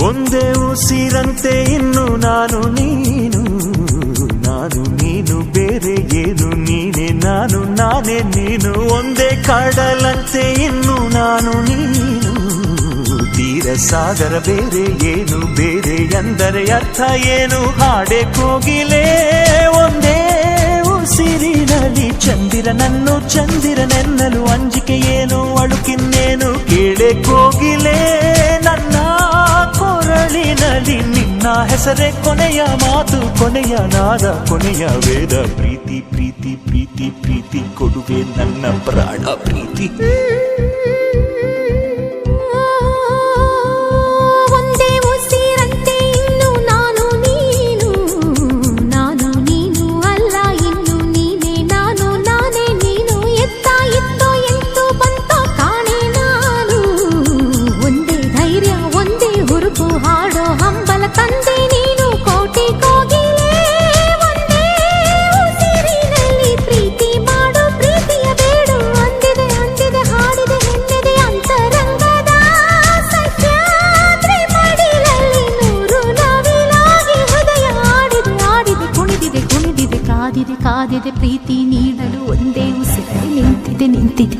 ಒಂದೇ ಉಸಿರಂತೆ ಇನ್ನು ನಾನು ನೀನು ಬೇರೆ ಏನು ನೀನೆ ನಾನು ನಾನೇ ನೀನು. ಒಂದೇ ಕಡಲಂತೆ ಇನ್ನು ನಾನು ನೀನು ತೀರ ಸಾಗರ ಬೇರೆ ಏನು ಬೇರೆ ಎಂದರೆ ಅರ್ಥ ಏನು. ಹಾಡೆ ಕೋಗಿಲೆ ಒಂದೇ ಉಸಿರಿನಲ್ಲಿ ಚಂದಿರನನ್ನು ಚಂದಿರನೆನ್ನಲು ಅಂಜಿಕೆ ಏನು ಅಳುಕಿನ್ನೇನು. ಕೇಳೆ ಕೋಗಿಲೆ ನನ್ನ ಕೊರಳಿನಲ್ಲಿ ನಿನ್ನ ಹೆಸರೇ ಕೊನೆಯ ಮಾತು ಕೊನೆಯ ನಾದ ಕೊನೆಯ ವೇದ. ಪ್ರೀತಿ ಪ್ರೀತಿ ಪ್ರೀತಿ ಪ್ರೀತಿ ಕೊಡುವೆ ನನ್ನ ಪ್ರಾಣ ಪ್ರೀತಿ. ಒಂದೇ ಉಸಿರಂತೆ ಇನ್ನು ನಾನು ನೀನು ಅಲ್ಲ ಇನ್ನು ನೀನೆ ನಾನು ನಾನೇ ನೀನು. ಎತ್ತ ಇತ್ತೋ ಎಂತೋ ಬಂತೋ ಕಾಣೆ ನಾನು. ಒಂದೇ ಧೈರ್ಯ ಒಂದೇ ಹುರುಪು ಹಾಡೋ ಹಂಬಲ ತಂದೆ ನೀನು. ಕೋಟಿ ಕೋಗಿಲೆ ಒಂದೇ ಉಸಿರಿನಲ್ಲಿ ಪ್ರೀತಿ ಮಾಡು ಪ್ರೀತಿಯ ಬೇಡು. ಅಂದಿದೆ ಅಂದಿದೆ ಹಾಡಿದೆ ಹೆಮ್ಮೆದೆ ಅಂತರಂಗದ ಸಹ್ಯಾದ್ರಿ ಮಡಿಲಲ್ಲಿ ನೂರು ನವಿಲಾಗಿ ಹೃದಯ ಆಡಿದೆ ಆಡಿದೆ ಕುಣಿದಿದೆ ಕುಣಿದಿದೆ ಕಾದಿದೆ ಕಾದಿದೆ ಪ್ರೀತಿ ನೀಡಲು ಒಂದೇ ಉಸಿರಲ್ಲಿ ನಿಂತಿದೆ ನಿಂತಿದೆ.